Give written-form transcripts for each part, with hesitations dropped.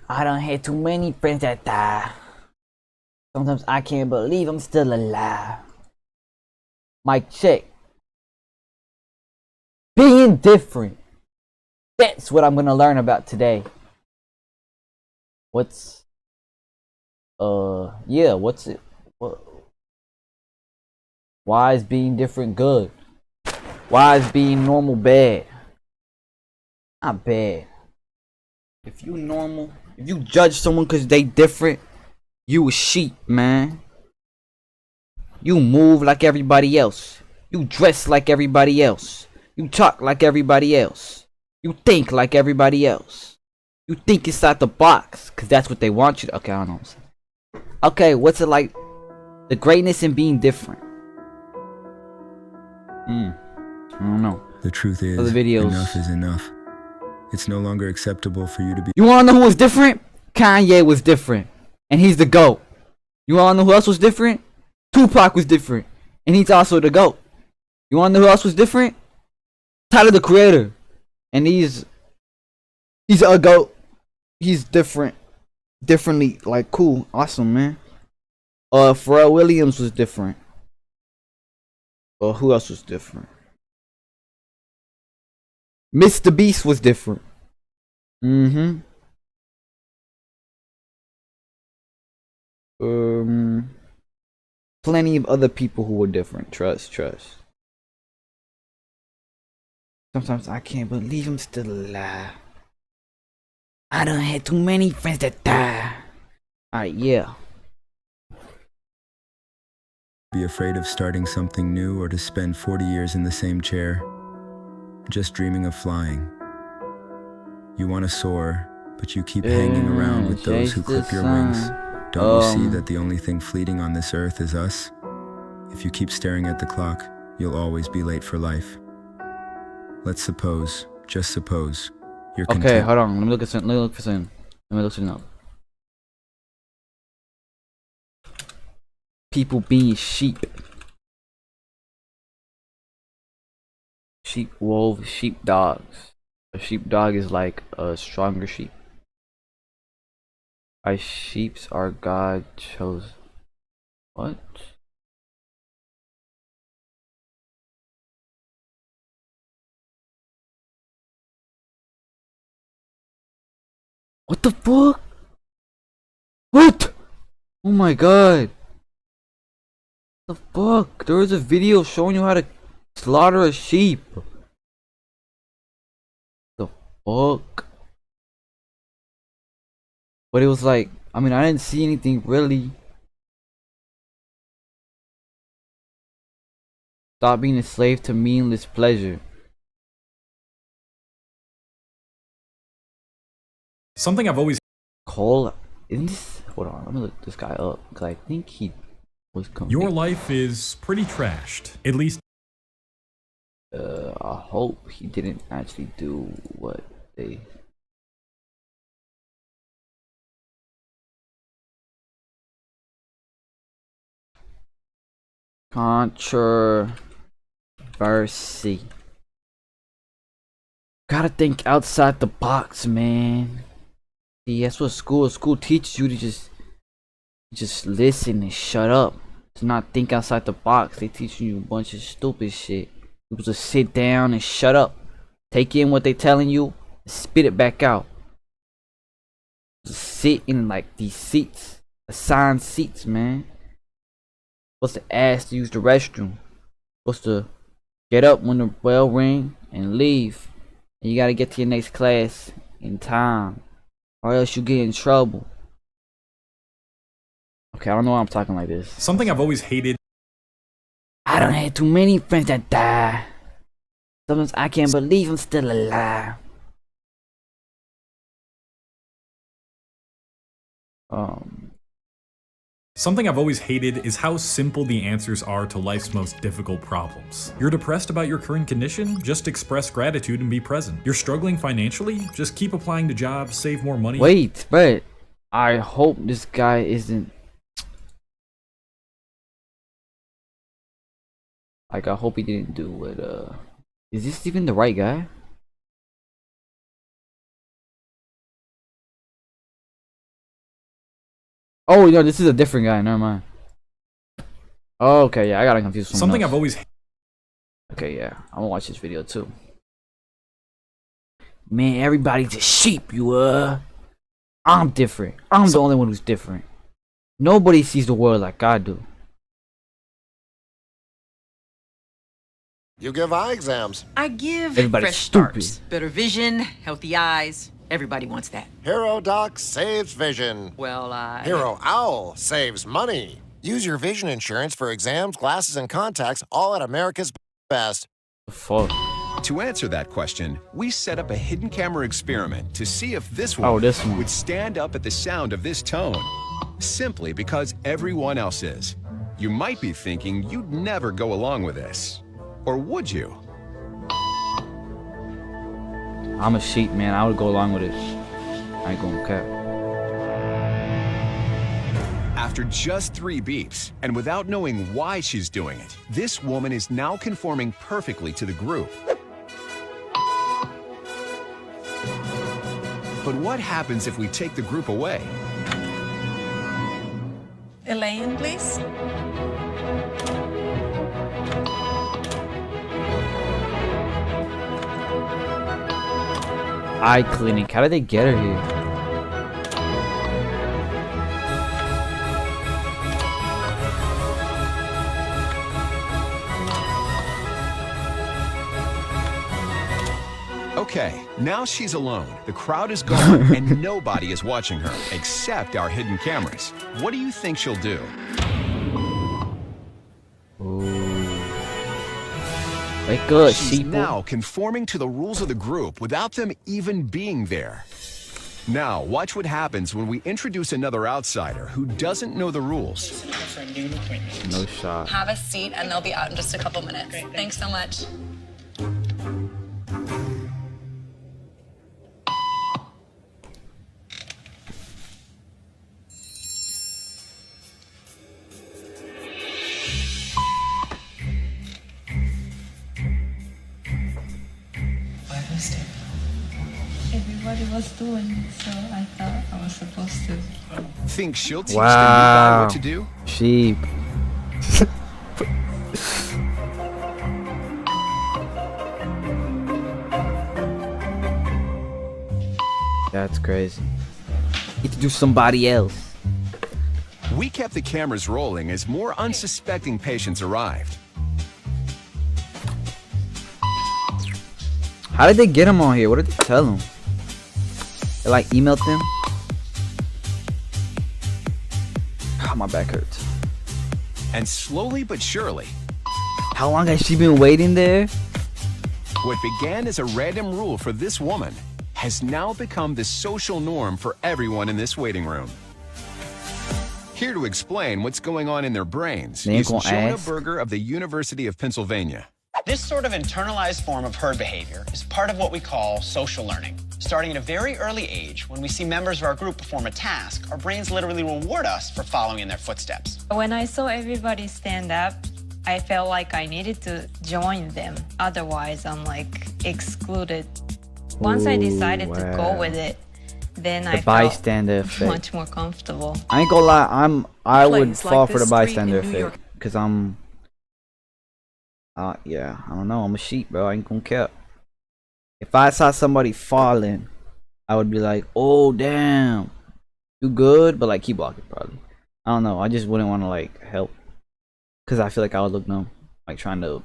I done had too many friends that die. Sometimes I can't believe I'm still alive. Mic check. Being different. That's what I'm gonna learn about today. What's yeah, what's it? What, why is being different good? Why is being normal bad? Not bad. If you normal, if you judge someone cause they different, you a sheep, man. You move like everybody else. You dress like everybody else. You talk like everybody else. You think like everybody else. You think inside the box, cause that's what they want you to. Okay, I don't know. Okay, what's it like? The greatness in being different. I don't know. The truth is, Other videos. enough is enough. It's no longer acceptable for you to be. You wanna know who was different? Kanye was different, and he's the GOAT. You wanna know who else was different? Tupac was different, and he's also the GOAT. You wanna know who else was different? Tyler the Creator, and he's a GOAT. He's differently, like cool, awesome, man. Pharrell Williams was different. Who else was different? Mr. Beast was different. Plenty of other people who were different. Trust. Sometimes I can't believe I'm still alive. I done had too many friends that die. Alright, yeah. Be afraid of starting something new or to spend 40 years in the same chair, just dreaming of flying. You want to soar, but you keep hanging around with those who clip your wings. Don't you see that the only thing fleeting on this earth is us? If you keep staring at the clock, you'll always be late for life. Let's suppose, just suppose, you're content. Okay, hold on. Let me look for something. Let me look something up. People being sheep. Sheep wolves, sheep dogs. A sheepdog is like a stronger sheep. Our sheeps are God chose. What? What the fuck? What? Oh my god. What the fuck? There was a video showing you how to slaughter a sheep. The fuck? But it was like, I mean, I didn't see anything really. Stop being a slave to meaningless pleasure. Something I've always Cole, isn't this? Hold on, let me look this guy up because I think he was coming. Your life is pretty trashed. At least I hope he didn't actually do what they. Controversy. Gotta think outside the box, man. See, that's what school teaches you to just listen and shut up. To not think outside the box. They teaching you a bunch of stupid shit. You supposed to sit down and shut up. Take in what they telling you, spit it back out. Just sit in like these seats, assigned seats, man. Supposed to ask to use the restroom. Supposed to get up when the bell ring and leave. And you gotta get to your next class in time, or else you get in trouble. Okay, I don't know why I'm talking like this. something I've always hated I done had too many friends that die. Sometimes I can't believe I'm still alive. Something I've always hated is how simple the answers are to life's most difficult problems. You're depressed about your current condition? Just express gratitude and be present. You're struggling financially? Just keep applying to jobs, save more money. Wait, but I hope this guy isn't. Like, I hope he didn't do what, is this even the right guy? Oh, no, this is a different guy. Never mind. Oh, okay, yeah, I got confused. With Something else. I've always Okay, yeah, I'm gonna watch this video too. Man, everybody's a sheep. I'm different. I'm the only one who's different. Nobody sees the world like I do. You give eye exams. I give Everybody's fresh stupid. starts. Better vision, healthy eyes. Everybody wants that. Hero Doc saves vision. Well, Hero Owl saves money. Use your vision insurance for exams, glasses, and contacts, all at America's best. The fuck? To answer that question, we set up a hidden camera experiment to see if this one, this one would stand up at the sound of this tone, simply because everyone else is. You might be thinking you'd never go along with this. Or would you? I'm a sheep, man. I would go along with it. I ain't gonna cap. After just 3 beeps, and without knowing why she's doing it, this woman is now conforming perfectly to the group. But what happens if we take the group away? Elaine, please. Eye clinic. How did they get her here? Okay, now she's alone. The crowd is gone, and nobody is watching her, except our hidden cameras. What do you think she'll do? Wake up, She's sheep. now conforming to the rules of the group without them even being there. Now, watch what happens when we introduce another outsider who doesn't know the rules. No shot. Have a seat, and they'll be out in just a couple minutes. Thanks so much. Everybody was doing it, so I thought I was supposed to. Think she'll teach the new guy Wow. what to do? Sheep. That's crazy. Get to do somebody else. We kept the cameras rolling as more unsuspecting patients arrived. How did they get him on here? What did they tell him? They like emailed them? Oh, my back hurts. And slowly but surely, How long has she been waiting there? what began as a random rule for this woman has now become the social norm for everyone in this waiting room. Here to explain what's going on in their brains They ain't is gonna Jonah ask. Berger of the University of Pennsylvania. This sort of internalized form of herd behavior is part of what we call social learning. Starting at a very early age, when we see members of our group perform a task, our brains literally reward us for following in their footsteps. When I saw everybody stand up, I felt like I needed to join them. Otherwise, I'm like excluded. Once I decided to go wow. with it, then The I felt bystander effect. much more comfortable. I ain't gonna lie, I would Plays fall like for the this street in bystander New effect. York. Cause yeah, I don't know, I'm a sheep, bro. I ain't gonna care. If I saw somebody falling, I would be like, oh damn, you good? But like keep walking probably. I don't know, I just wouldn't want to like help. Cause I feel like I would look numb. Like trying to,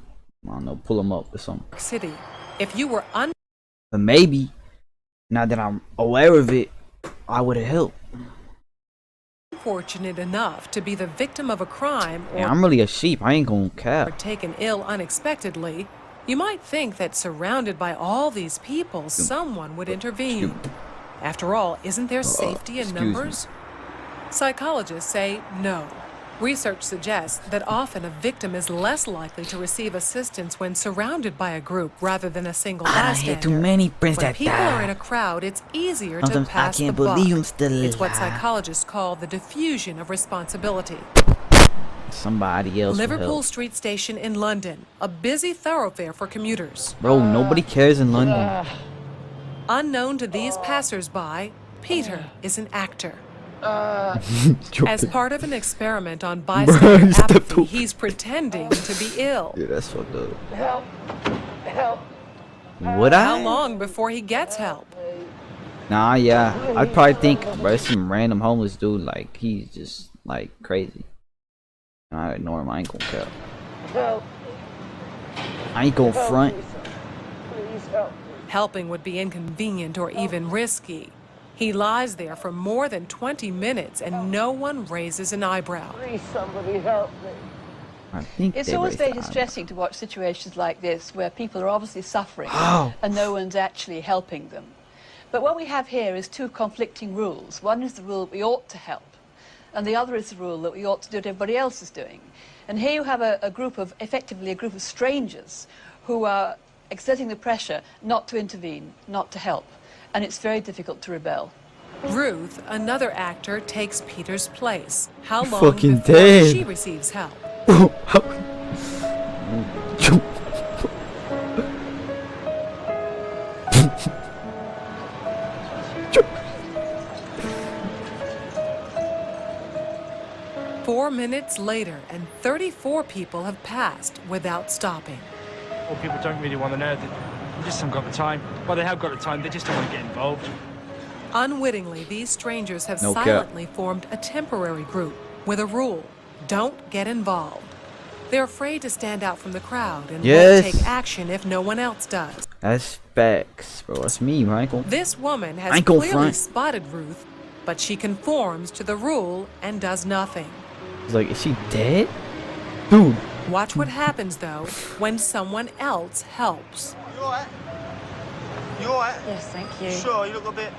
I don't know, pull them up or something. City. If you were But maybe, now that I'm aware of it, I would have helped. unfortunate enough to be the victim of a crime or Yeah, I'm really a sheep. I ain't gonna cap. taken ill unexpectedly, you might think that surrounded by all these people, someone would intervene. After all, isn't there safety in excuse me. numbers? Psychologists say no. Research suggests that often a victim is less likely to receive assistance when surrounded by a group rather than a single I done bystander. had too many friends When that people are in a died. crowd, it's easier Sometimes to I pass can't the buck. believe I'm still It's what alive. psychologists call the diffusion of responsibility. Somebody else will Liverpool help. Street Station in London, a busy thoroughfare for commuters. Bro, nobody cares in London. Unknown to these passers-by, Peter is an actor. As part of an experiment on bystander apathy, he's pretending to be ill. Yeah, that's fucked up. Help. Would I? How long before he gets help? Nah, yeah. I'd probably think, bro, it's some random homeless dude, like, he's just, like, crazy. I ignore him, I ain't gonna care. I ain't gonna front. Helping would be inconvenient or even risky. He lies there for more than 20 minutes and no one raises an eyebrow. I think It's they always raised very the distressing to watch situations like this where people are obviously suffering Oh. and no one's actually helping them. But what we have here is two conflicting rules. One is the rule that we ought to help, and the other is the rule that we ought to do what everybody else is doing. And here you have effectively a group of strangers who are exerting the pressure not to intervene, not to help. And it's very difficult to rebel. Ruth, another actor, takes Peter's place. How long Fucking before dead. she receives help? 4 minutes later, and 34 people have passed without stopping. Well, people don't really want to know. They just haven't got the time. Well, they have got the time, they just don't want to get involved. Unwittingly, these strangers have No cap. silently formed a temporary group with a rule: don't get involved. They're afraid to stand out from the crowd and Yes. won't take action if no one else does. That's facts, bro. That's me, Michael. This woman has ain't gonna clearly front. spotted Ruth, but she conforms to the rule and does nothing. He's like, is she dead? Dude. Watch what happens, though, when someone else helps. You alright? You alright? Yes, thank you. Sure, you look a bit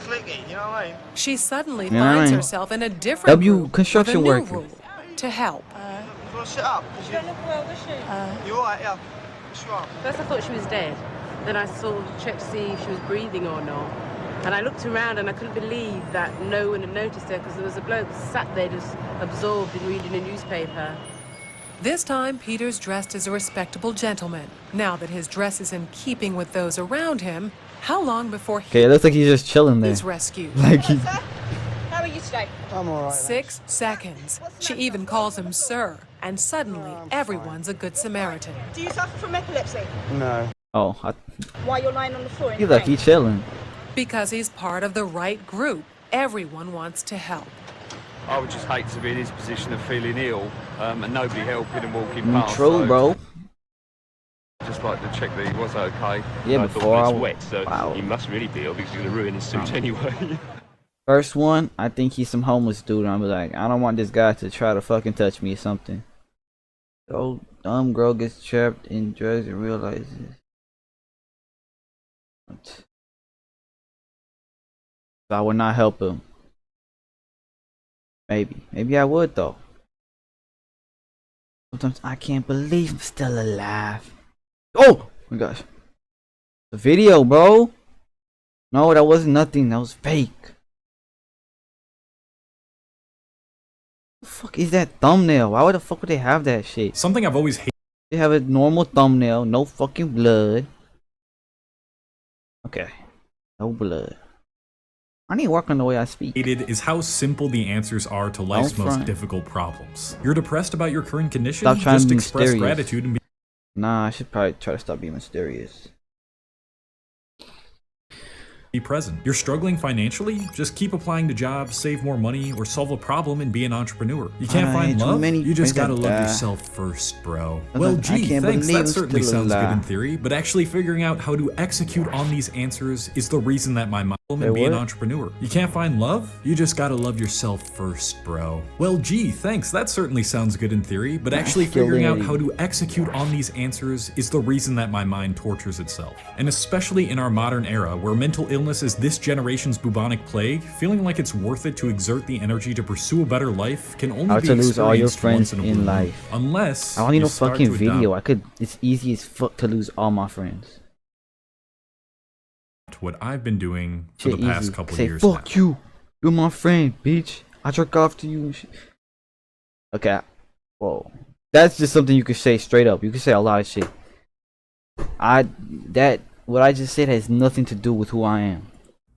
clicky, you know what I mean? She suddenly Yeah, I finds mean, herself in a different W group construction with a new worker. rule: to help. You want to sit up? She don't look well, does she? You alright, yeah? What's wrong? First I thought she was dead. Then I sort of checked to see if she was breathing or not. And I looked around and I couldn't believe that no one had noticed her because there was a bloke sat there just absorbed in reading a newspaper. This time, Peter's dressed as a respectable gentleman. Now that his dress is in keeping with those around him, how long before Okay, it looks like he's just chilling there. he's rescued? Like he's... How are you today? I'm alright. 6 seconds. She even calls him sir, and suddenly everyone's a good Samaritan. Do you suffer from epilepsy? No. Oh, Why you're lying on the floor in he's like, he's chilling. Because he's part of the right group, everyone wants to help. I would just hate to be in his position of feeling ill and nobody helping and walking past. True, so bro. Just like to check that he was okay. Yeah, I before thought I... it's wet, so Wow. he must really be ill because he's going to ruin his suit anyway. First one, I think he's some homeless dude. I'm like, I don't want this guy to try to fucking touch me or something. The old dumb girl gets trapped in drugs and realizes. So I would not help him. Maybe I would though. Sometimes I can't believe I'm still alive. Oh my gosh. The video, bro. No, that wasn't nothing. That was fake. The fuck is that thumbnail? Why the fuck would they have that shit? Something I've always hated. They have a normal thumbnail, no fucking blood. Okay. No blood. I need to work on the way I speak. Is how simple the answers are to life's Don't most front. difficult problems. You're depressed about your current condition? Stop trying to Just be express mysterious. gratitude and Nah, I should probably try to stop being mysterious. be present. You're struggling financially? Just keep applying to jobs, save more money, or solve a problem and be an entrepreneur. You can't find too love? many You just friends gotta that love die. yourself first, bro. I Well, can't gee, believe thanks. I'm That certainly still sounds good in alive. theory, but actually figuring out how to execute on these answers is the reason that my mind and Wait, be an what? entrepreneur. You can't find love? You just gotta love yourself first, bro. Well, gee, thanks. That certainly sounds good in theory, but actually figuring out how to execute on these answers is the reason that my mind tortures itself. And especially in our modern era, where mental illness is this generation's bubonic plague, feeling like it's worth it to exert the energy to pursue a better life can only How be to lose all your experienced friends once in a in blue moon. life. Unless I don't need you no start fucking to adopt video. It's easy as fuck to lose all my friends. what I've been doing for Shit the past easy. couple Say, years now. fuck you. You're my friend, bitch. I jerk off to you and shit. Okay. Whoa. That's just something you could say straight up. You could say a lot of shit. What I just said has nothing to do with who I am.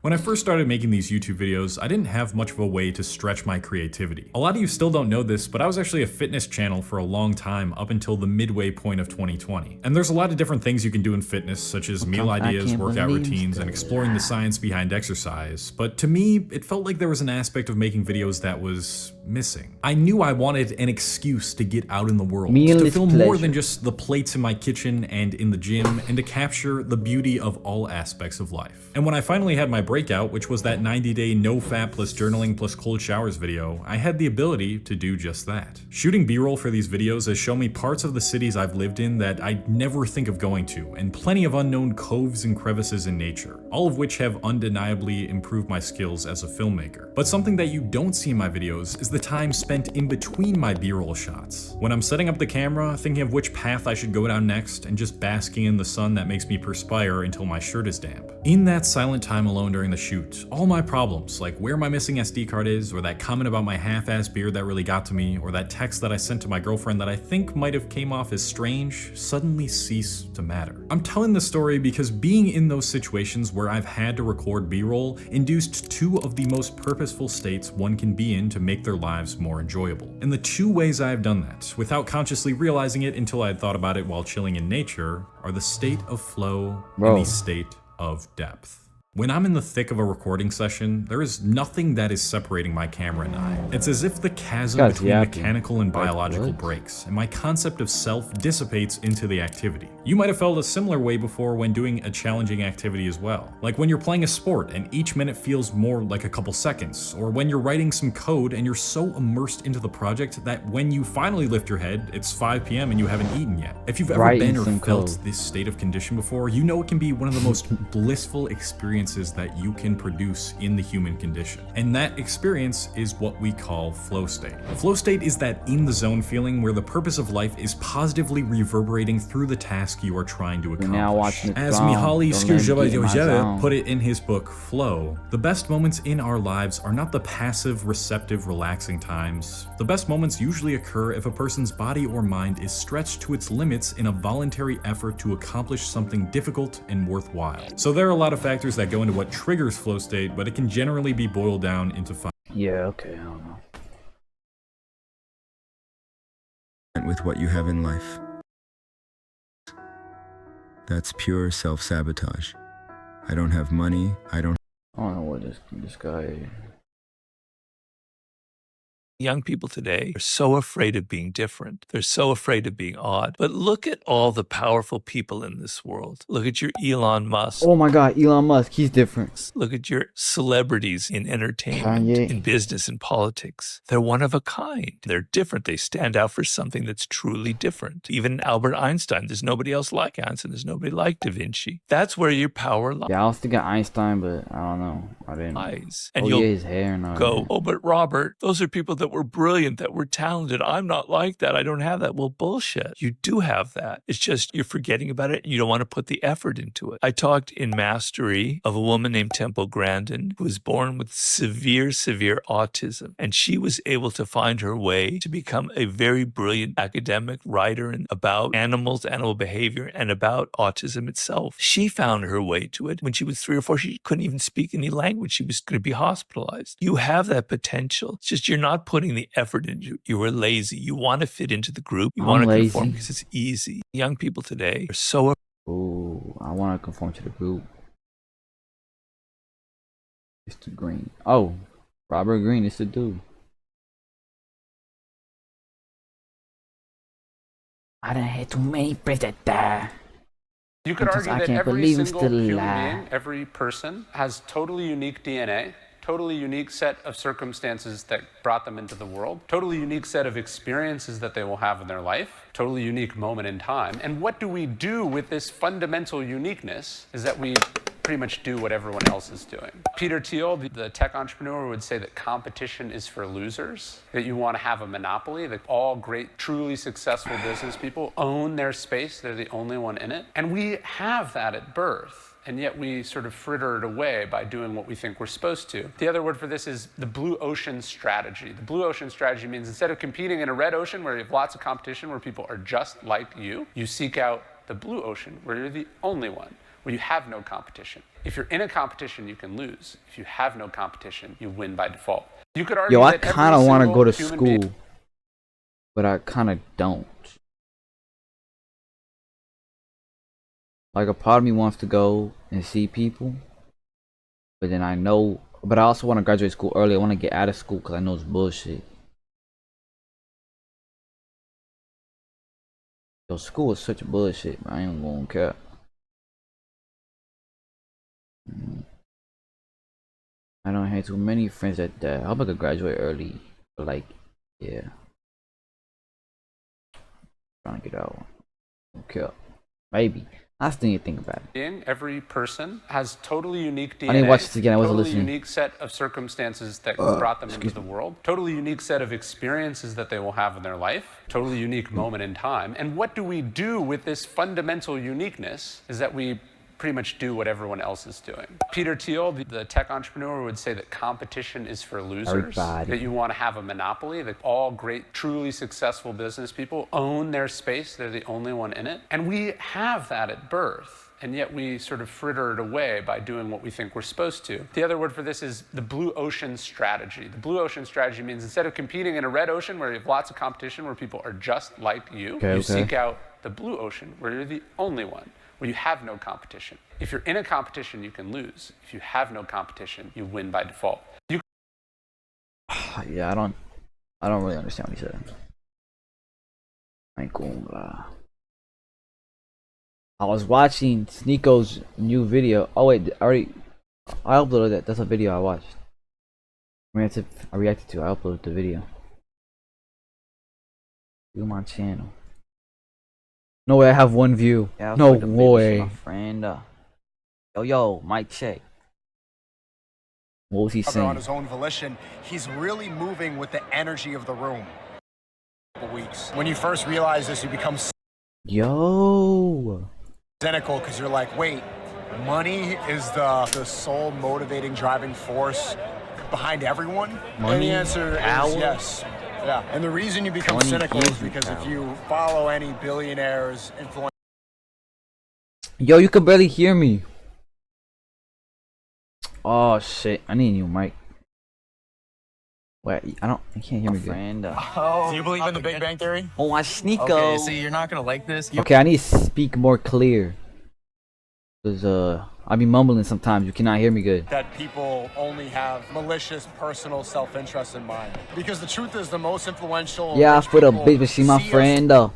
When I first started making these YouTube videos, I didn't have much of a way to stretch my creativity. A lot of you still don't know this, but I was actually a fitness channel for a long time up until the midway point of 2020. And there's a lot of different things you can do in fitness, such as meal ideas, workout routines, and exploring the science behind exercise. But to me, it felt like there was an aspect of making videos that was missing. I knew I wanted an excuse to get out in the world, to film more than just the plates in my kitchen and in the gym, and to capture the beauty of all aspects of life. And when I finally had my breakout, which was that 90-day no-fap plus journaling plus cold showers video, I had the ability to do just that. Shooting B-roll for these videos has shown me parts of the cities I've lived in that I'd never think of going to, and plenty of unknown coves and crevices in nature, all of which have undeniably improved my skills as a filmmaker. But something that you don't see in my videos is the time spent in between my B-roll shots. When I'm setting up the camera, thinking of which path I should go down next, and just basking in the sun that makes me perspire until my shirt is damp. In that silent time alone during the shoot, all my problems, like where my missing SD card is, or that comment about my half-ass beard that really got to me, or that text that I sent to my girlfriend that I think might have came off as strange, suddenly cease to matter. I'm telling this story because being in those situations where I've had to record B-roll induced two of the most purposeful states one can be in to make their lives more enjoyable. And the two ways I've done that, without consciously realizing it until I had thought about it while chilling in nature, are the state of flow and the state of depth. When I'm in the thick of a recording session, there is nothing that is separating my camera and I. It's as if the chasm between mechanical and biological breaks, and my concept of self dissipates into the activity. You might have felt a similar way before when doing a challenging activity as well. Like when you're playing a sport and each minute feels more like a couple seconds, or when you're writing some code and you're so immersed into the project that when you finally lift your head, it's 5 p.m. and you haven't eaten yet. If you've ever been or felt this state of condition before, you know it can be one of the most blissful experiences that you can produce in the human condition. And that experience is what we call flow state. Flow state is that in the zone feeling where the purpose of life is positively reverberating through the task you are trying to accomplish. As Mihaly Csikszentmihalyi put it in his book Flow, the best moments in our lives are not the passive, receptive, relaxing times. The best moments usually occur if a person's body or mind is stretched to its limits in a voluntary effort to accomplish something difficult and worthwhile. So there are a lot of factors that go into what triggers flow state, but it can generally be boiled down into 5. Yeah, okay, I don't know. With what you have in life. That's pure self-sabotage. I don't have money, I don't know what this guy... Young people today are so afraid of being different. They're so afraid of being odd. But look at all the powerful people in this world. Look at your Elon Musk. Oh my God, Elon Musk, he's different. Look at your celebrities in entertainment, in business, in politics. They're one of a kind. They're different. They stand out for something that's truly different. Even Albert Einstein, there's nobody else like Einstein. There's nobody like Da Vinci. That's where your power lies. Yeah, I was thinking Einstein, but I don't know. I didn't. And you'll his hair and all go, oh, but Robert, those are people that were brilliant, that were talented. I'm not like that. I don't have that. Well, bullshit. You do have that. It's just you're forgetting about it and you don't want to put the effort into it. I talked in Mastery of a woman named Temple Grandin who was born with severe autism. And she was able to find her way to become a very brilliant academic writer about animals, animal behavior, and about autism itself. She found her way to it. When she was 3 or 4, she couldn't even speak any language. She was going to be hospitalized. You have that potential. It's just you're not putting the effort into it. You were lazy. You want to fit into the group. You want to conform because it's easy. Young people today are so... Ooh, I want to conform to the group. Mr. Green. Oh, Robert Greene is the dude. I done had too many presidents. You could argue that every single human being, every person, has totally unique DNA, totally unique set of circumstances that brought them into the world, totally unique set of experiences that they will have in their life, totally unique moment in time. And what do we do with this fundamental uniqueness is that we pretty much do what everyone else is doing. Peter Thiel, the tech entrepreneur, would say that competition is for losers, that you want to have a monopoly, that all great, truly successful business people own their space, they're the only one in it. And we have that at birth. And yet we sort of fritter it away by doing what we think we're supposed to. The other word for this is the blue ocean strategy. The blue ocean strategy means instead of competing in a red ocean where you have lots of competition, where people are just like you seek out the blue ocean where you're the only one, where you have no competition. If you're in a competition, you can lose. If you have no competition, you win by default. You could argue Yo, I that every kind of want to single go to human school, being- but I kind of don't. Like, a part of me wants to go and see people, but then I know, but I also want to graduate school early. I want to get out of school because I know it's bullshit. Yo, school is such bullshit, man. I ain't gonna care. I don't have too many friends at that. I hope I could graduate early, but like, yeah. Trying to get out. Okay. Maybe. I still need to think about it. Every person has totally unique DNA. I need to watch this again. I wasn't totally listening. unique set of circumstances that brought them into the world. Totally unique set of experiences that they will have in their life. Totally unique moment in time. And what do we do with this fundamental uniqueness is that we pretty much do what everyone else is doing. Peter Thiel, the tech entrepreneur, would say that competition is for losers. That you want to have a monopoly, that all great, truly successful business people own their space. They're the only one in it. And we have that at birth. And yet we sort of fritter it away by doing what we think we're supposed to. The other word for this is the blue ocean strategy. The blue ocean strategy means instead of competing in a red ocean where you have lots of competition, where people are just like you, you seek out the blue ocean where you're the only one, where you have no competition. If you're in a competition, you can lose. If you have no competition, you win by default. Yeah, I don't really understand what he said. I was watching Sneako's new video. Oh wait, I uploaded that. That's a video I watched. I reacted to. I uploaded the video to my channel. No way, I have one view. Yeah, no way. My friend. Yo, mic check. What was he saying? On his own volition, he's really moving with the energy of the room. Weeks. When you first realize this, you become cynical because you're like, wait, money is the sole motivating driving force behind everyone? Money, and the answer is yes. Yeah, and the reason you become cynical is because if you follow any billionaires, influencers. Yo, you can barely hear me. Oh shit! I need a new mic. Wait, I can't hear me good. Do you believe in the Big Bang Theory? Oh, I Sneako. Okay, see, you're not gonna like this. Okay, I need to speak more clear. Cause I be mumbling sometimes. You cannot hear me good. That people only have malicious personal self-interest in mind. Because the truth is the most influential. Yeah, I put a bitch, but she my friend though.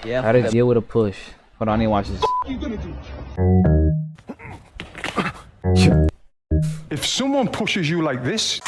Yeah. How to deal with a push? Hold on, I need to watch this. If someone pushes you like this,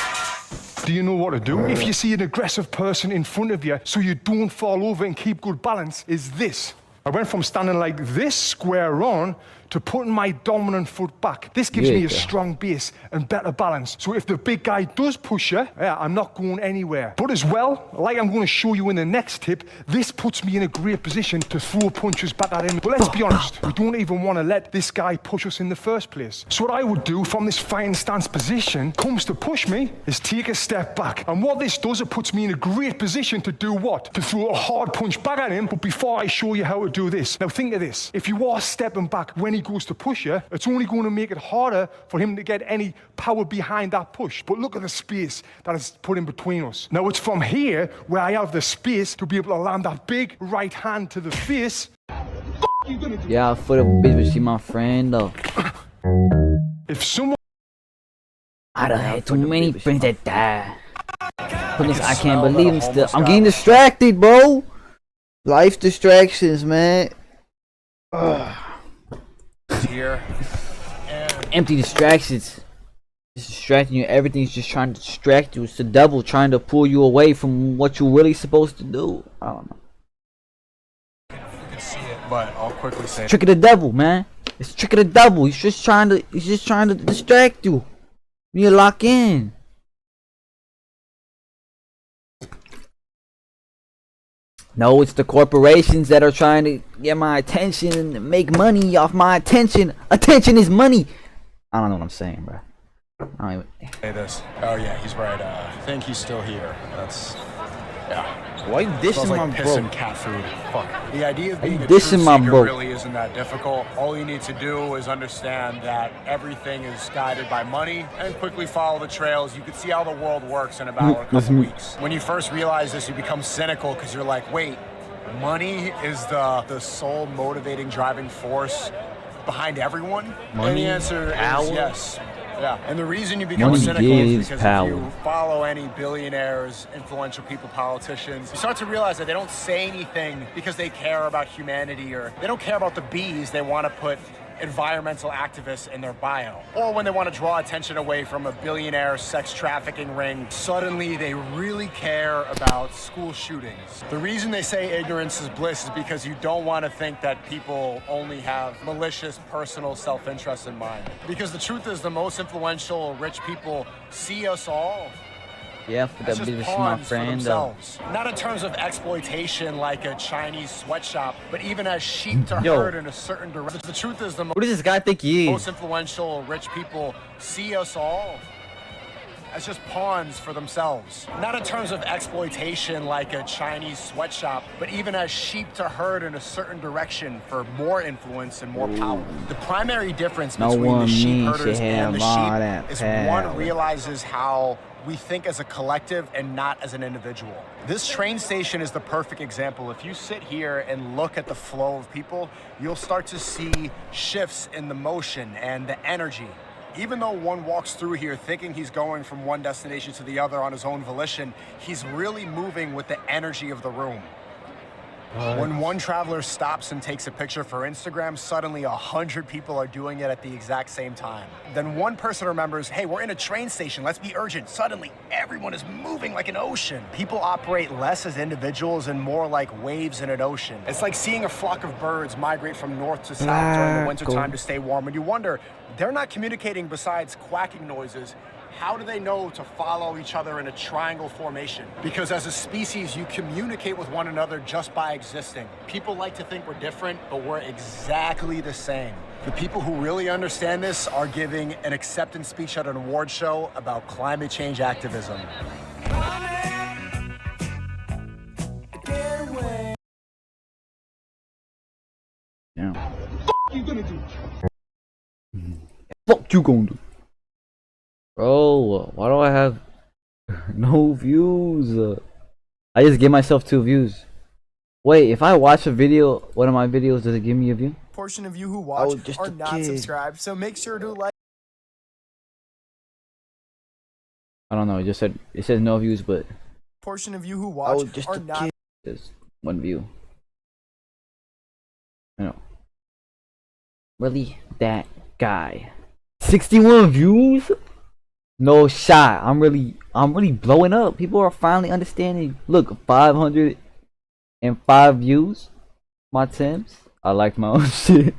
do you know what to do? If you see an aggressive person in front of you so you don't fall over and keep good balance, is this. I went from standing like this square on to putting my dominant foot back. This gives me a strong base and better balance. So if the big guy does push you, I'm not going anywhere. But as well, like I'm going to show you in the next tip, this puts me in a great position to throw punches back at him. But let's be honest, we don't even want to let this guy push us in the first place. So what I would do from this fighting stance position, comes to push me, is take a step back. And what this does, it puts me in a great position to do what? To throw a hard punch back at him. But before I show you how to do this, now think of this. If you are stepping back when he goes to push you, it's only going to make it harder for him to get any power behind that push. But look at the space that is put in between us. Now it's from here where I have the space to be able to land that big right hand to the face. Yeah, I put a bitch, but she my friend though. If someone I done had too many friends that died. Goodness, I can't believe I'm still. I'm getting distracted, bro. Life distractions, man. Ugh. Here. Empty distractions. It's distracting you. Everything's just trying to distract you. It's the devil trying to pull you away from what you're really supposed to do. I don't know. You can see it, but I'll quickly say. Trick of the devil, man. It's the trick of the devil. He's just trying to distract you. You need to lock in. No, it's the corporations that are trying to get my attention and make money off my attention. Attention is money. I don't know what I'm saying, bro. I don't even say this. Oh yeah, he's right. I think he's still here. That's Yeah. Why you dissing Smells like my piss bro? and cat food. Fuck. The idea of Why you being a true dissing my seeker bro? really isn't that difficult. All you need to do is understand that everything is guided by money and quickly follow the trails. You can see how the world works in about a couple weeks. When you first realize this, you become cynical because you're like, wait, money is the sole motivating driving force behind everyone? And Money, the answer power? is yes. Yeah, and the reason you become Money cynical gives is because power. if you follow any billionaires, influential people, politicians, you start to realize that they don't say anything because they care about humanity or they don't care about the bees. They want to put environmental activists in their bio. Or when they want to draw attention away from a billionaire sex trafficking ring, suddenly they really care about school shootings. The reason they say ignorance is bliss is because you don't want to think that people only have malicious personal self-interest in mind. Because the truth is the most influential rich people see us all Yeah, for as that just bitch, my pawns for friend. themselves. Not in terms of exploitation like a Chinese sweatshop, but even as sheep to Yo. herd in a certain direction. The truth is the Who does this guy think he most is? influential rich people see us all as just pawns for themselves. Not in terms of exploitation like a Chinese sweatshop, but even as sheep to herd in a certain direction for more influence and more power. The primary difference No between the one sheep means herders to and have the all sheep that is power. one realizes how we think as a collective and not as an individual. This train station is the perfect example. If you sit here and look at the flow of people, you'll start to see shifts in the motion and the energy. Even though one walks through here thinking he's going from one destination to the other on his own volition, he's really moving with the energy of the room. When one traveler stops and takes a picture for Instagram, suddenly 100 people are doing it at the exact same time. Then one person remembers, hey, we're in a train station, let's be urgent. Suddenly, everyone is moving like an ocean. People operate less as individuals and more like waves in an ocean. It's like seeing a flock of birds migrate from north to south during the wintertime to stay warm. And you wonder, they're not communicating besides quacking noises. How do they know to follow each other in a triangle formation? Because as a species, you communicate with one another just by existing. People like to think we're different, but we're exactly the same. The people who really understand this are giving an acceptance speech at an award show about climate change activism. Yeah. You gonna do? Fuck you gonna do? Bro, why do I have no views? I just give myself 2 views. Wait, if I watch a video, one of my videos, does it give me a view? Portion of you who watch just are a not kid. subscribed, so make sure to like. I don't know. It says no views, but Portion of you who watch just are a not. kid. There's 1 view. I know. Really, that guy. 61 views? No shot. I'm really blowing up. People are finally understanding. Look, 505 views. My Tims. I like my own shit.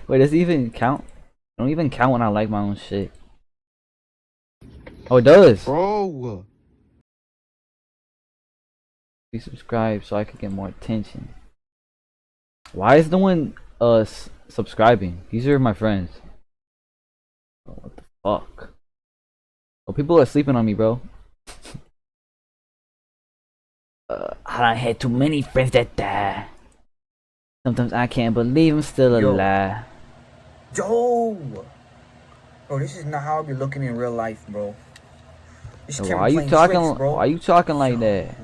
Wait, does it even count? I don't even count when I like my own shit. Oh, it does. Bro. Please subscribe so I can get more attention. Why is no one subscribing? These are my friends. Oh, what the fuck? Oh, people are sleeping on me, bro. I done had too many friends that die. Sometimes I can't believe I'm still alive. Yo! Bro, this is not how I be looking in real life, bro. This Why camera are you playing talking? tricks, bro. Why you talking like that?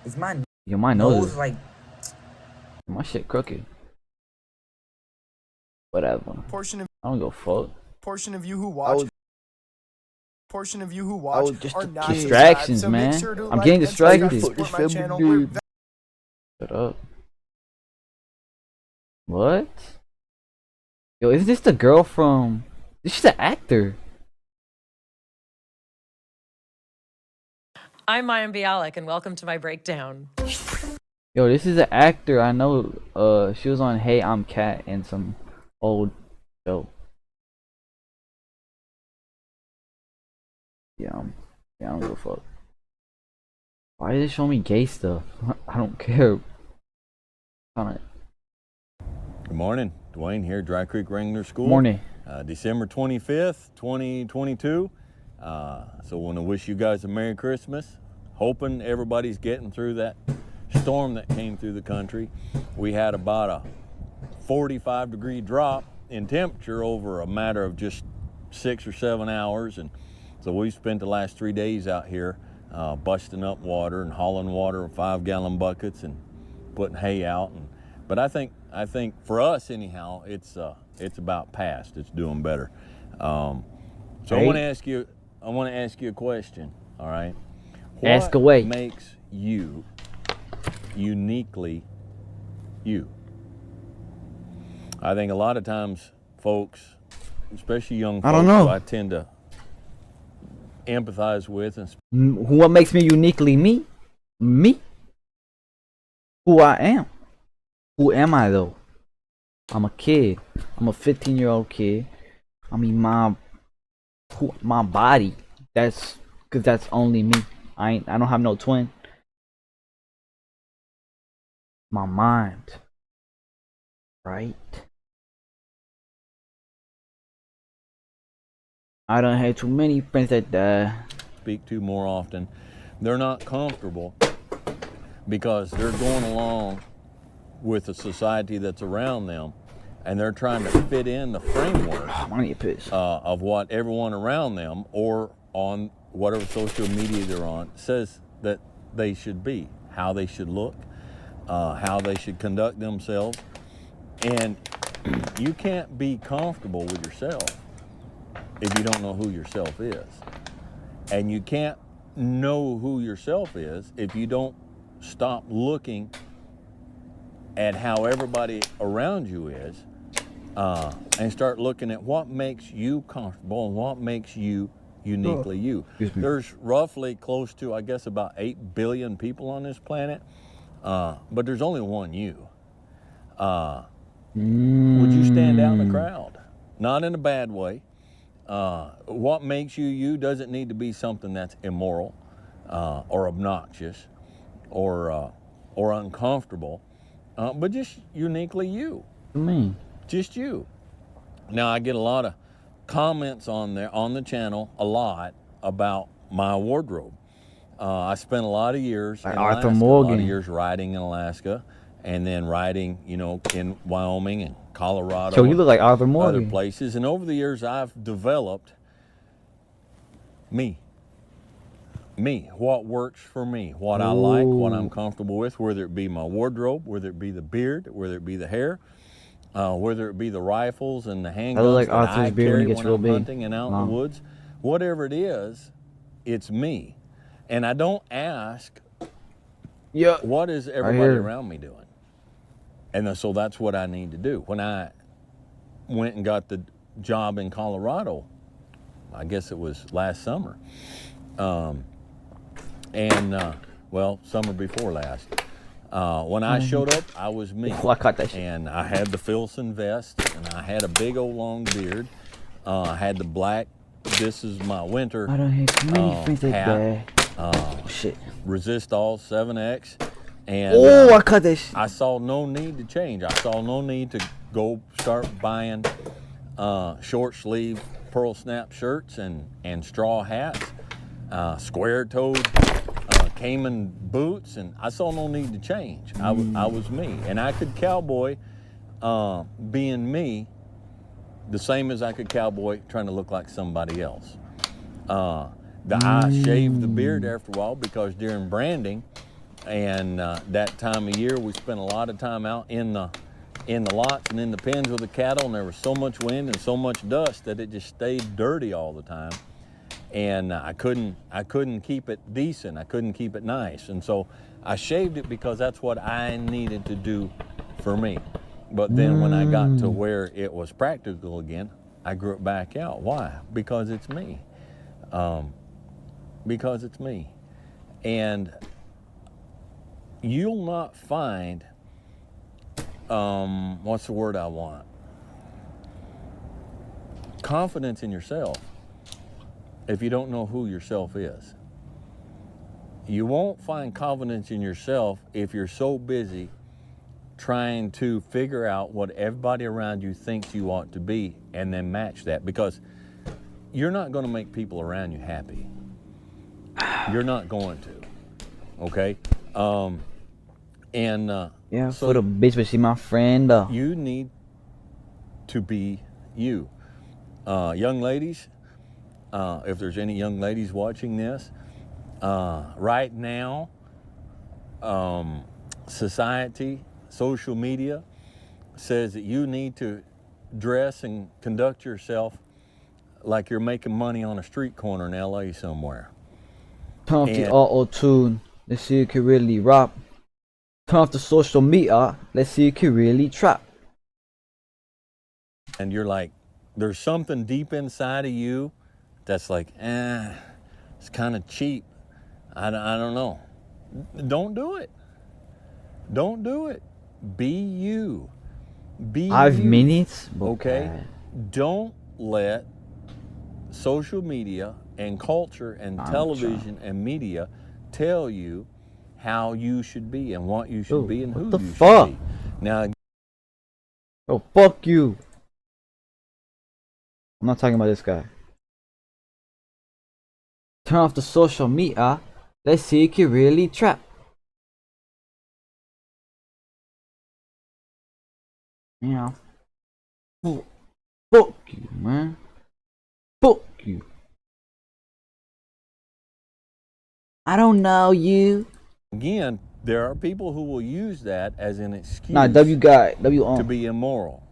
Is my Yo, my nose is like... my shit crooked. Whatever. Portion of I don't go fuck. portion of you who watch. Portion of you who watch are not Distractions, subscribed, so man. make sure to I'm like getting and subscribe distracted. to support my channel. We're Shut up. What? Yo, is this the girl from? She's an actor. I'm Mayim Bialik, and welcome to my breakdown. Yo, this is an actor. I know. She was on Hey I'm Cat and some old show. Yeah, I don't give a fuck. Why did they show me gay stuff? I don't care. Good morning, Dwayne here, Dry Creek Wrangler School. Morning. December 25th, 2022. So I want to wish you guys a Merry Christmas. hoping everybody's getting through that storm that came through the country. We had about a 45-degree drop in temperature over a matter of just 6 or 7 hours, and so we spent the last 3 days out here busting up water and hauling water in 5-gallon buckets and putting hay out. But I think for us anyhow, it's about past. It's doing better. So I want to ask you a question. All right. Ask away. What makes you uniquely you? I think a lot of times folks, especially young folks, who I tend to empathize with. And what makes me uniquely me? Me? Who I am. Who am I though? I'm a kid. I'm a 15-year-old kid. I mean my body. That's because that's only me. I don't have no twin. My mind. Right? I done had too many friends that speak to more often. They're not comfortable because they're going along with the society that's around them, and they're trying to fit in the framework of what everyone around them or on whatever social media they're on says that they should be, how they should look, how they should conduct themselves. And you can't be comfortable with yourself if you don't know who yourself is. And you can't know who yourself is if you don't stop looking at how everybody around you is and start looking at what makes you comfortable and what makes you uniquely you. There's roughly close to, I guess, about 8 billion people on this planet, but there's only one you. Would you stand out in the crowd? Not in a bad way. What makes you you doesn't need to be something that's immoral or obnoxious or uncomfortable, but just uniquely you. Me. Just you. Now I get a lot of comments on the channel, a lot, about my wardrobe. I spent a lot of years in Alaska, a lot of years riding in Alaska, and then riding, in Wyoming and Colorado. So you look like Arthur Morgan. Other places, and over the years I've developed me, what works for me, what I like, what I'm comfortable with, whether it be my wardrobe, whether it be the beard, whether it be the hair, whether it be the rifles and the handguns that I carry when I'm hunting and out in the woods, whatever it is, it's me. And I don't ask, what is everybody around me doing? And so that's what I need to do. When I went and got the job in Colorado, I guess it was last summer, summer before last. When I showed up, I was me. And I had the Filson vest, and I had a big old long beard. I had the black, this is my winter I don't have too many friends like hat. Shit. Resistol 7X. And I cut this. I saw no need to change. I saw no need to go start buying short sleeve pearl snap shirts and straw hats, square-toed Cayman boots, and I saw no need to change. I was me, and I could cowboy being me the same as I could cowboy trying to look like somebody else. I shaved the beard after a while because during branding and that time of year we spent a lot of time out in the lots and in the pens with the cattle, and there was so much wind and so much dust that it just stayed dirty all the time. And I couldn't keep it decent. I couldn't keep it nice. And so I shaved it because that's what I needed to do for me. But then when I got to where it was practical again, I grew it back out. Why? Because it's me. Because it's me. And you'll not find, what's the word I want? Confidence in yourself if you don't know who yourself is. You won't find confidence in yourself if you're so busy trying to figure out what everybody around you thinks you ought to be and then match that, because you're not going to make people around you happy. You're not going to. Okay. Yeah, so for the bitch, but she my friend. you need to be you. Young ladies, if there's any young ladies watching this, right now, society, social media says that you need to dress and conduct yourself like you're making money on a street corner in LA somewhere. Turn off the auto-tune. Let's see if it can really rap. Turn off the social media. Let's see if it can really trap. And you're like, there's something deep inside of you that's like, it's kind of cheap. I don't know. Don't do it. Don't do it. Be you. Be 5 you. minutes? Okay? Don't let social media and culture and television and media tell you how you should be and what you should be and who you should be. Now, oh, fuck you. I'm not talking about this guy. Turn off the social media. Let's see if it can really trap. Yeah. Fuck you, man. Fuck you. I don't know you. Again, there are people who will use that as an excuse to be immoral,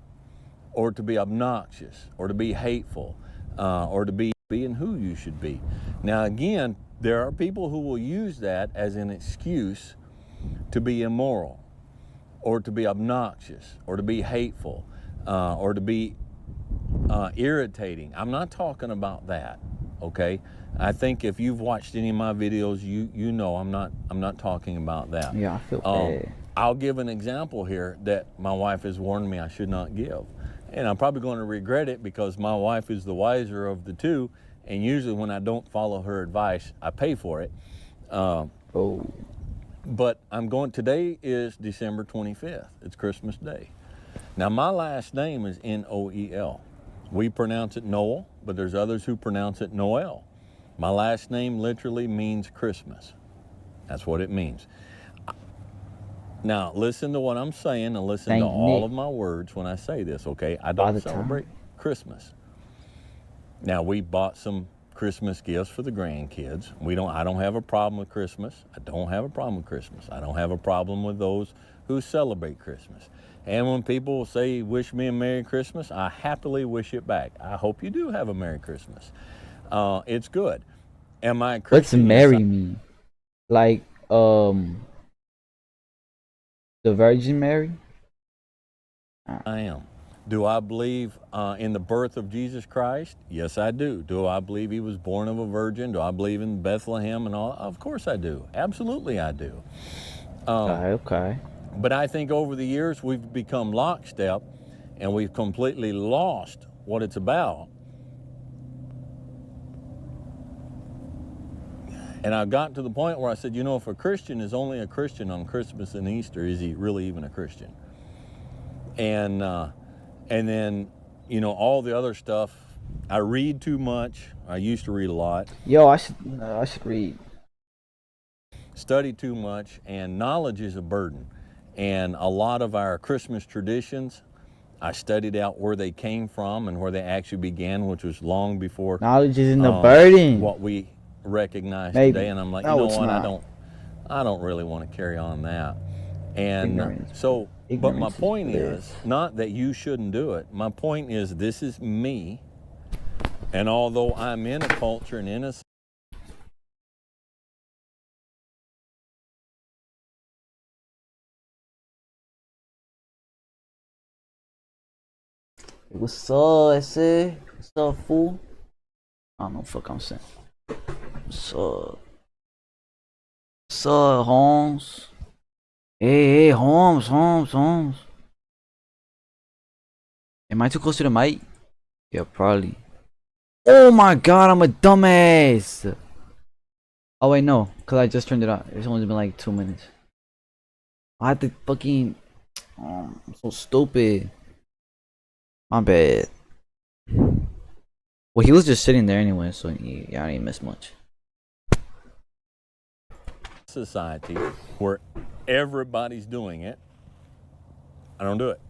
or to be obnoxious, or to be hateful, or to be being who you should be. Now again, there are people who will use that as an excuse to be immoral, or to be obnoxious, or to be hateful, or to be irritating. I'm not talking about that, okay? I think if you've watched any of my videos, you know I'm not talking about that. Yeah, I feel bad. I'll give an example here that my wife has warned me I should not give. And I'm probably going to regret it because my wife is the wiser of the two, and usually when I don't follow her advice, I pay for it. But today is December 25th. It's Christmas Day. Now my last name is Noel. We pronounce it Noel, but there's others who pronounce it Noel. My last name literally means Christmas. That's what it means. Now, listen to what I'm saying and listen to all of my words when I say this, okay? I don't celebrate Christmas. Now, we bought some Christmas gifts for the grandkids. I don't have a problem with Christmas. I don't have a problem with Christmas. I don't have a problem with those who celebrate Christmas. And when people say, wish me a Merry Christmas, I happily wish it back. I hope you do have a Merry Christmas. It's good. Am I a Christian? What's marry me? Like, the Virgin Mary? I am. Do I believe in the birth of Jesus Christ? Yes, I do. Do I believe he was born of a virgin? Do I believe in Bethlehem and all? Of course I do. Absolutely I do. Okay. But I think over the years we've become lockstep and we've completely lost what it's about. And I've gotten to the point where I said, if a Christian is only a Christian on Christmas and Easter, is he really even a Christian? And then, all the other stuff, I read too much. I used to read a lot. Yo, I should read. Study too much, and knowledge is a burden. And a lot of our Christmas traditions, I studied out where they came from and where they actually began, which was long before knowledge isn't a burden. What we recognize today, and I'm like, you know what? I don't really want to carry on that. And but my point is not that you shouldn't do it. My point is this is me, and although I'm in a culture and in a What's up, SA? What's up, fool? I don't know what the fuck I'm saying. What's up? What's up, Holmes? Hey, Holmes. Am I too close to the mic? Yeah, probably. Oh my god, I'm a dumbass! Oh wait, no, because I just turned it on. It's only been like 2 minutes. I had to fucking... I'm so stupid. My bad. Well, he was just sitting there anyway, so yeah, I didn't miss much. society where everybody's doing it, I don't do it.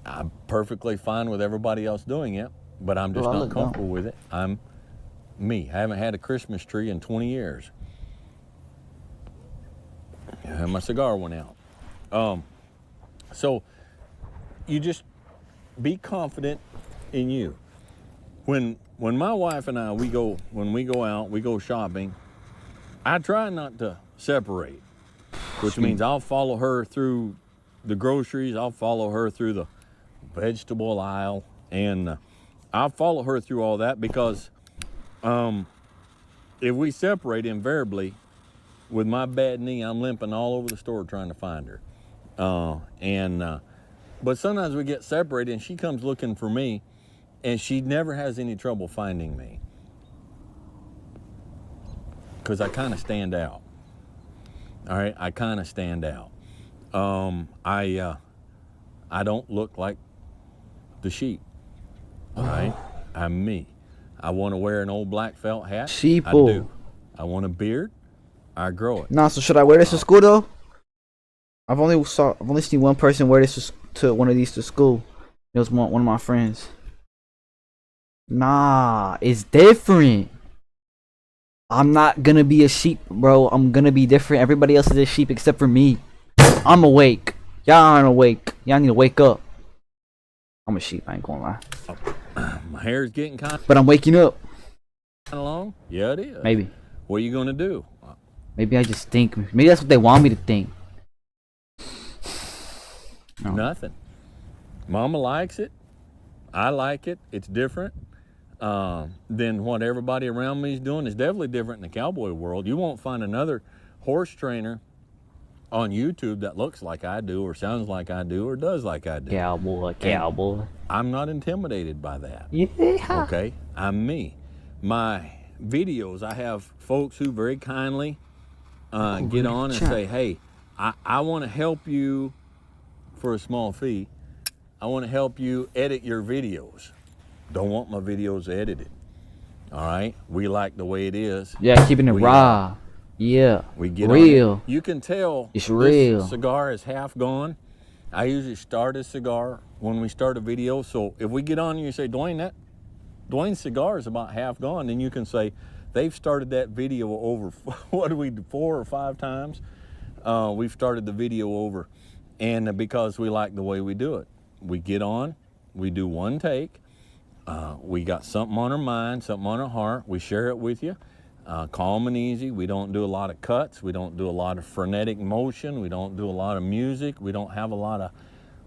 I'm perfectly fine with everybody else doing it, but I'm just not comfortable with it. I'm me. I haven't had a Christmas tree in 20 years. My cigar went out. So you just be confident in you. When my wife and I, when we go out, we go shopping, I try not to separate, which means I'll follow her through the groceries, I'll follow her through the vegetable aisle, and I'll follow her through all that because if we separate, invariably, with my bad knee, I'm limping all over the store trying to find her. But sometimes we get separated and she comes looking for me and she never has any trouble finding me. Because I kind of stand out. All right, I kind of stand out. I don't look like the sheep. All right, I'm me. I want to wear an old black felt hat. Sheeple. I do. I want a beard. I grow it. Nah, so should I wear this to school though? I've only seen one person wear this to one of these to school. It was one of my friends. Nah, it's different. I'm not gonna be a sheep, bro. I'm gonna be different. Everybody else is a sheep except for me. I'm awake. Y'all aren't awake. Y'all need to wake up. I'm a sheep. I ain't gonna lie. My hair's getting kind But I'm waking up. of long. Yeah, it is. Maybe. What are you gonna do? Maybe I just think. Maybe that's what they want me to think. No. Nothing. Mama likes it. I like it. It's different than what everybody around me is doing. It's definitely different in the cowboy world. You won't find another horse trainer on YouTube that looks like I do or sounds like I do or does like I do. Cowboy. I'm not intimidated by that. Yeah. Okay? I'm me. My videos, I have folks who very kindly get on and say, hey, I want to help you for a small fee. I want to help you edit your videos. Don't want my videos edited. All right? We like the way it is. Yeah, keeping it raw. Yeah. We get real. On it. You can tell it's real. This cigar is half gone. I usually start a cigar when we start a video. So if we get on and you say, Dwayne's cigar is about half gone, then you can say, they've started that video over, 4 or 5 times? We've started the video over. And because we like the way we do it. We get on, we do one take, we got something on our mind, something on our heart, we share it with you, calm and easy. We don't do a lot of cuts, we don't do a lot of frenetic motion, we don't do a lot of music, we don't have a lot of,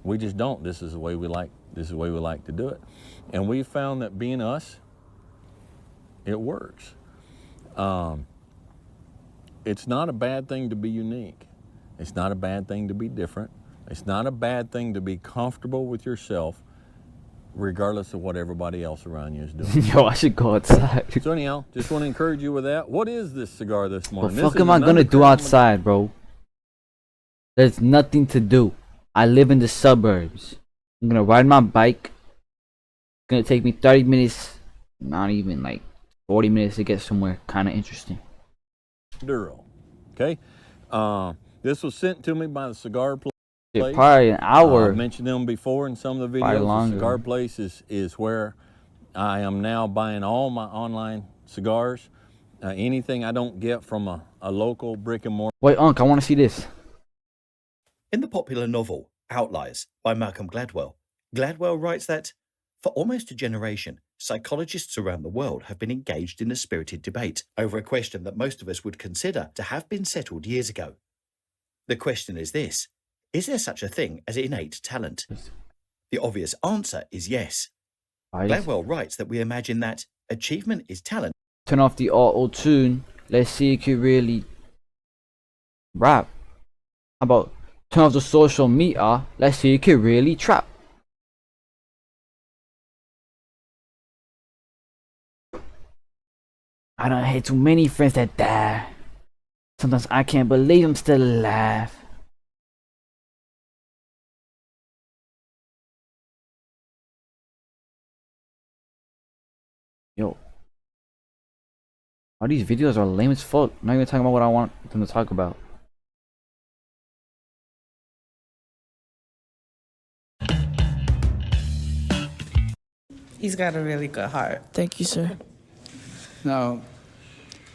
we just don't. This is the way we like to do it. And we found that being us, it works. It's not a bad thing to be unique. It's not a bad thing to be different. It's not a bad thing to be comfortable with yourself, regardless of what everybody else around you is doing. Yo, I should go outside. So anyhow, just want to encourage you with that. What is this cigar this morning? What the fuck am I gonna do outside, bro? There's nothing to do. I live in the suburbs. I'm gonna ride my bike. It's gonna take me 30 minutes, not even like 40 minutes to get somewhere kind of interesting. Duro. Okay? This was sent to me by the cigar place. Yeah, probably an hour. I mentioned them before in some of the videos. The cigar place is where I am now buying all my online cigars. Anything I don't get from a local brick and mortar. Wait, Unc, I want to see this. In the popular novel Outliers by Malcolm Gladwell, Gladwell writes that for almost a generation, psychologists around the world have been engaged in a spirited debate over a question that most of us would consider to have been settled years ago. The question is this: is there such a thing as innate talent? The obvious answer is yes. Gladwell writes that we imagine that achievement is talent. Turn off the auto-tune. Let's see if you really rap. How about turn off the social meter? Let's see if you can really trap. I done had too many friends that died. Sometimes I can't believe I'm still alive. Yo. All these videos are lame as fuck. I'm not even talking about what I want them to talk about. He's got a really good heart. Thank you, sir. Now,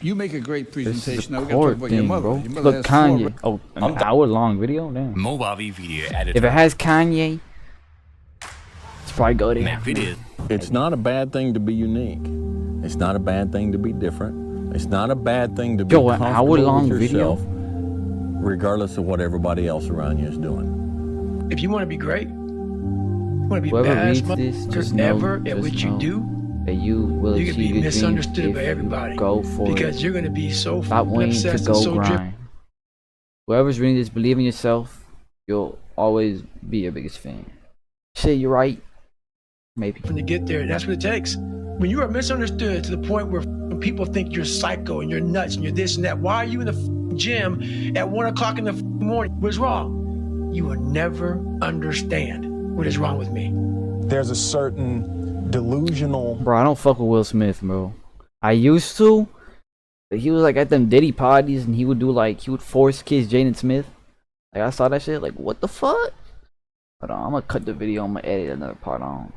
you make a great This is presentation. a Now we got to talk court about your thing, mother. bro. Your mother Look, has Kanye. four- Oh, an hour-long video? Damn. Mobile video editor. If it has Kanye, it's probably go there. video. It's not a bad thing to be unique. It's not a bad thing to be different. It's not a bad thing to be Yo, an comfortable hour-long with video? yourself, regardless of what everybody else around you is doing. If you want to be great, you want to be Whoever best reads this, just ever know, at what just you know do, that you will you can achieve be your dreams misunderstood by if everybody. you go for Because it. you're going to be so Stop waiting to obsessed and go so driven. grind. Whoever's reading this, believe in yourself. You'll always be your biggest fan. Shit, you're right. Maybe. to get there. That's what it takes. When you are misunderstood to the point where people think you're psycho and you're nuts and you're this and that, why are you in the gym at 1 o'clock in the morning? What's wrong? You will never understand what is wrong with me. There's a certain delusional. Bro, I don't fuck with Will Smith, bro. I used to. But he was like at them Diddy parties and he would do like, he would force kiss Jaden Smith. Like I saw that shit, like what the fuck? Hold on, I'm gonna cut the video, I'm gonna edit another part on.